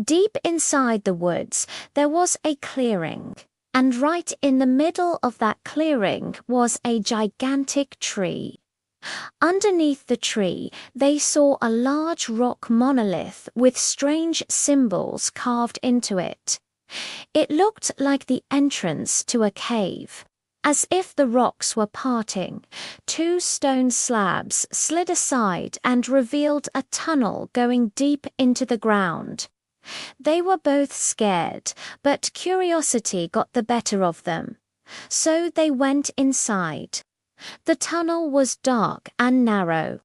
Deep inside the woods, there was a clearing, and right in the middle of that clearing was a gigantic tree. Underneath the tree, they saw a large rock monolith with strange symbols carved into it. It looked like the entrance to a cave. As if the rocks were parting, two stone slabs slid aside and revealed a tunnel going deep into the ground. They were both scared, but curiosity got the better of them. So they went inside. The tunnel was dark and narrow.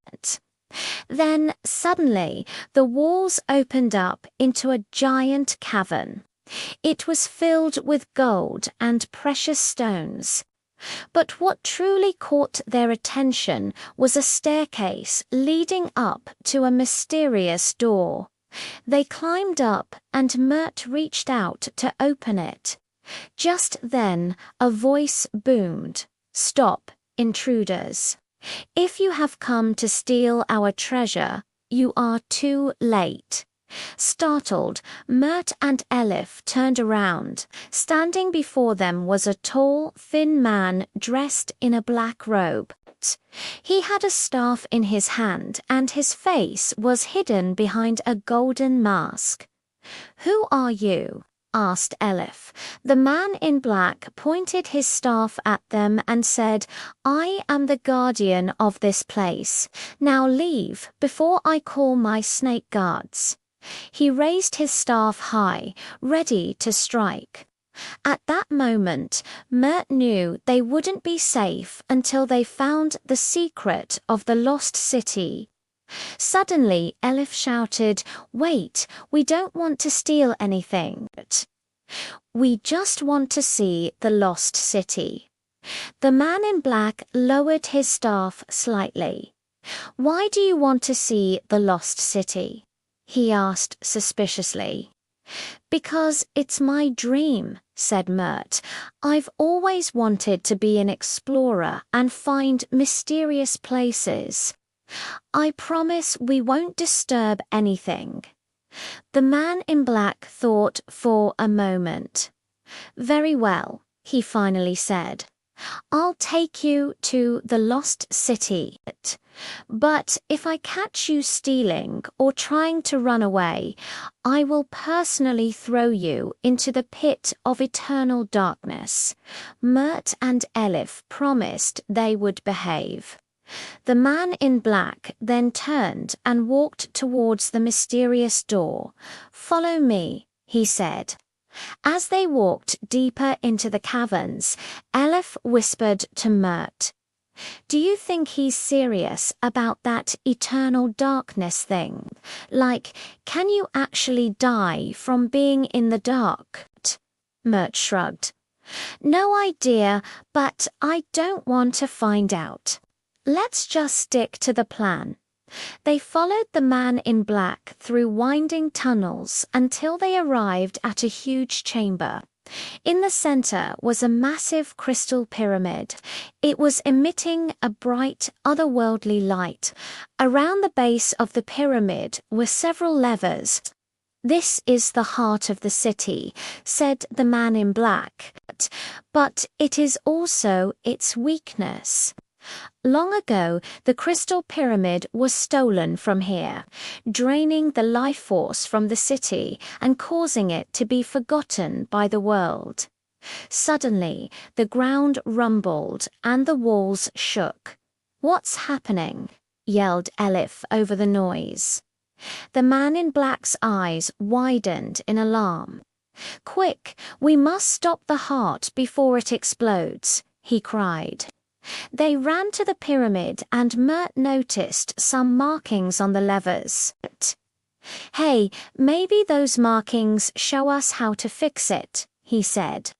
Then, suddenly, the walls opened up into a giant cavern. It was filled with gold and precious stones. But what truly caught their attention was a staircase leading up to a mysterious door. They climbed up, and Mert reached out to open it. Just then, a voice boomed, "Stop, intruders. If you have come to steal our treasure, you are too late." Startled, Mert and Elif turned around. Standing before them was a tall, thin man dressed in a black robe. He had a staff in his hand, and his face was hidden behind a golden mask. "Who are you?" asked Elif. The man in black pointed his staff at them and said, "I am the guardian of this place. Now leave before I call my snake guards." He raised his staff high, ready to strike. At that moment, Mert knew they wouldn't be safe until they found the secret of the lost city. Suddenly, Elif shouted, "Wait, we don't want to steal anything. We just want to see the lost city." The man in black lowered his staff slightly. "Why do you want to see the lost city?" he asked suspiciously. "Because it's my dream," said Mert. "I've always wanted to be an explorer and find mysterious places. I promise we won't disturb anything." The man in black thought for a moment. "Very well," he finally said. "I'll take you to the lost city. But if I catch you stealing or trying to run away, I will personally throw you into the pit of eternal darkness." Mert and Elif promised they would behave. The man in black then turned and walked towards the mysterious door. "Follow me," he said. As they walked deeper into the caverns, Elif whispered to Mert, "Do you think he's serious about that eternal darkness thing? Like, can you actually die from being in the dark?" Mert shrugged. "No idea, but I don't want to find out. Let's just stick to the plan." They followed the man in black through winding tunnels until they arrived at a huge chamber. In the center was a massive crystal pyramid. It was emitting a bright, otherworldly light. Around the base of the pyramid were several levers. "This is the heart of the city," said the man in black. "But it is also its weakness. Long ago, the crystal pyramid was stolen from here, draining the life force from the city and causing it to be forgotten by the world." Suddenly, the ground rumbled and the walls shook. "What's happening?" yelled Elif over the noise. The man in black's eyes widened in alarm. "Quick, we must stop the heart before it explodes," he cried. They ran to the pyramid and Mert noticed some markings on the levers. "Hey, maybe those markings show us how to fix it," he said.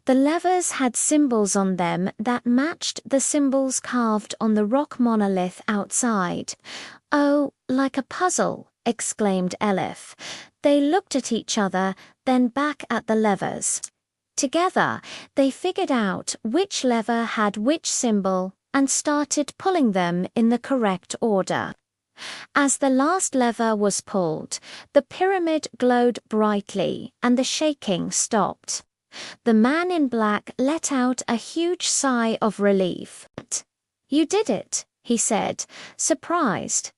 The levers had symbols on them that matched the symbols carved on the rock monolith outside. "Oh, like a puzzle," exclaimed Elif. They looked at each other, then back at the levers. Together, they figured out which lever had which symbol and started pulling them in the correct order. As the last lever was pulled, the pyramid glowed brightly and the shaking stopped. The man in black let out a huge sigh of relief. "You did it," he said, surprised.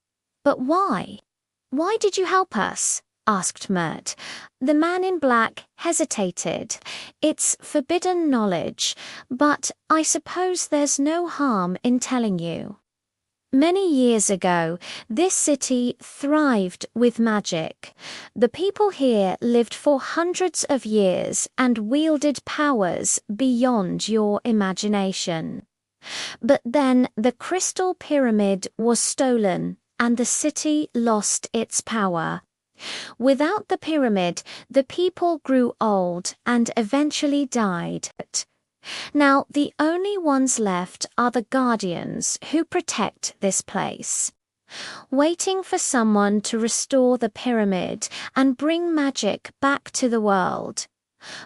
"But why? Why did you help us?" asked Mert. The man in black hesitated. "It's forbidden knowledge, but I suppose there's no harm in telling you. Many years ago, this city thrived with magic. The people here lived for hundreds of years and wielded powers beyond your imagination. But then the Crystal Pyramid was stolen and the city lost its power. Without the pyramid, the people grew old and eventually died. Now, the only ones left are the guardians who protect this place, waiting for someone to restore the pyramid and bring magic back to the world."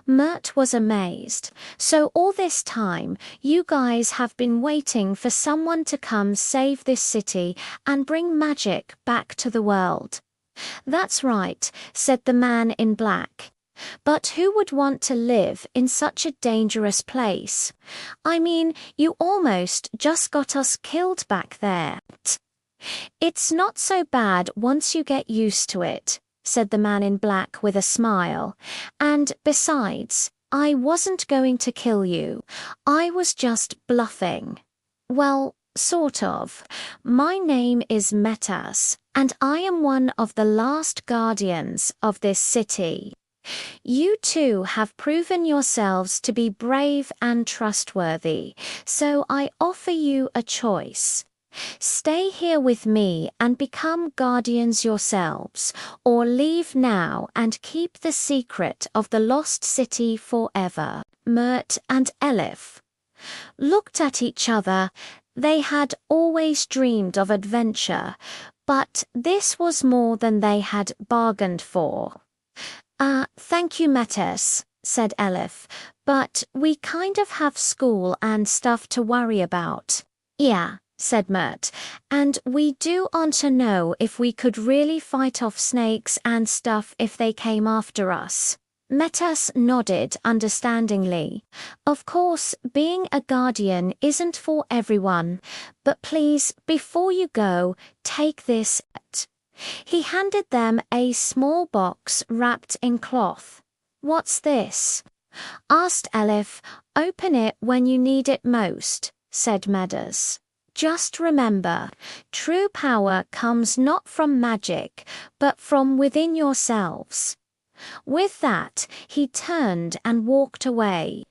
Mert was amazed. "So all this time, you guys have been waiting for someone to come save this city and bring magic back to the world?" "That's right," said the man in black. "But who would want to live in such a dangerous place? I mean, you almost just got us killed back there." "It's not so bad once you get used to it," said the man in black with a smile. "And besides, I wasn't going to kill you. I was just bluffing. Well, sort of. My name is Metas, and I am one of the last guardians of this city. You two have proven yourselves to be brave and trustworthy, so I offer you a choice. Stay here with me and become guardians yourselves, or leave now and keep the secret of the lost city forever." Mert and Elif looked at each other. They had always dreamed of adventure, but this was more than they had bargained for. Thank you, Metas," said Elif, "but we kind of have school and stuff to worry about." "Yeah," said Mert, "and we do want to know if we could really fight off snakes and stuff if they came after us." Metas nodded understandingly. "Of course, being a guardian isn't for everyone, but please, before you go, take this." He handed them a small box wrapped in cloth. "What's this?" asked Elif. "Open it when you need it most," said Metas. "Just remember, true power comes not from magic, but from within yourselves." With that, he turned and walked away.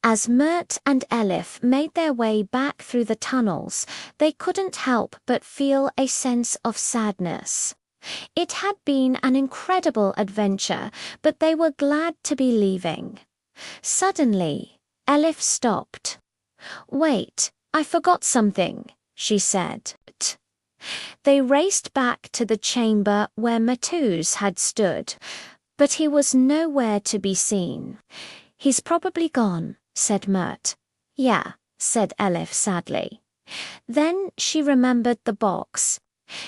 As Mert and Elif made their way back through the tunnels, they couldn't help but feel a sense of sadness. It had been an incredible adventure, but they were glad to be leaving. Suddenly, Elif stopped. "Wait, I forgot something," she said. They raced back to the chamber where Matuz had stood, but he was nowhere to be seen. "He's probably gone," said Mert. "Yeah," said Elif sadly. Then she remembered the box.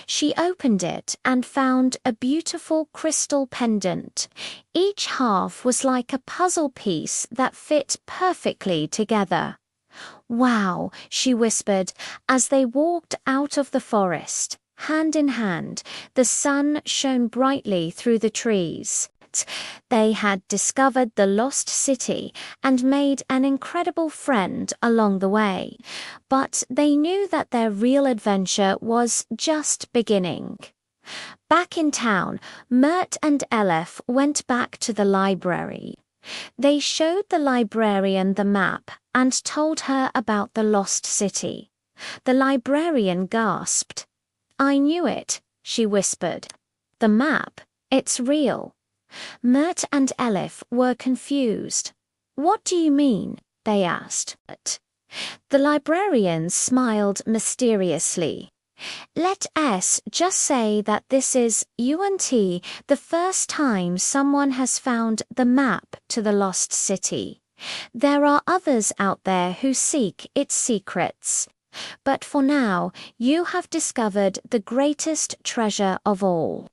She opened it and found a beautiful crystal pendant. Each half was like a puzzle piece that fit perfectly together. "Wow," she whispered as they walked out of the forest. Hand in hand, the sun shone brightly through the trees. They had discovered the lost city and made an incredible friend along the way, but they knew that their real adventure was just beginning. Back in town, Mert and Elif went back to the library. They showed the librarian the map and told her about the lost city. The librarian gasped. "I knew it," she whispered. "The map, it's real." Mert and Elif were confused. "What do you mean?" they asked. The librarian smiled mysteriously. "Let us just say that this is UNT the first time someone has found the map to the lost city. There are others out there who seek its secrets. But for now, you have discovered the greatest treasure of all,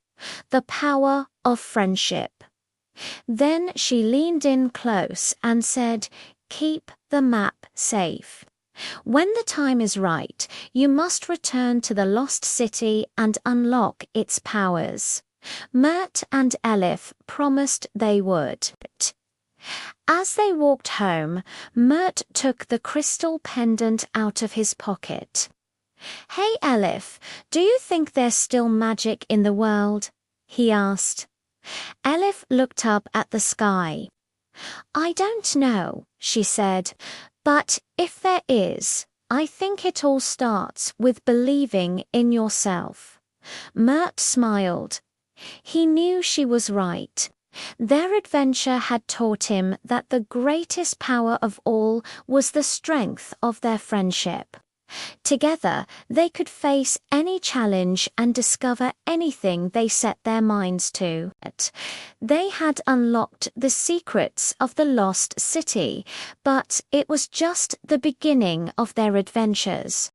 the power of friendship." Then she leaned in close and said, "Keep the map safe. When the time is right, you must return to the lost city and unlock its powers." Mert and Elif promised they would. As they walked home, Mert took the crystal pendant out of his pocket. "Hey Elif, do you think there's still magic in the world?" he asked. Elif looked up at the sky. "I don't know," she said, "but if there is, I think it all starts with believing in yourself." Mert smiled. He knew she was right. Their adventure had taught him that the greatest power of all was the strength of their friendship. Together, they could face any challenge and discover anything they set their minds to. They had unlocked the secrets of the lost city, but it was just the beginning of their adventures.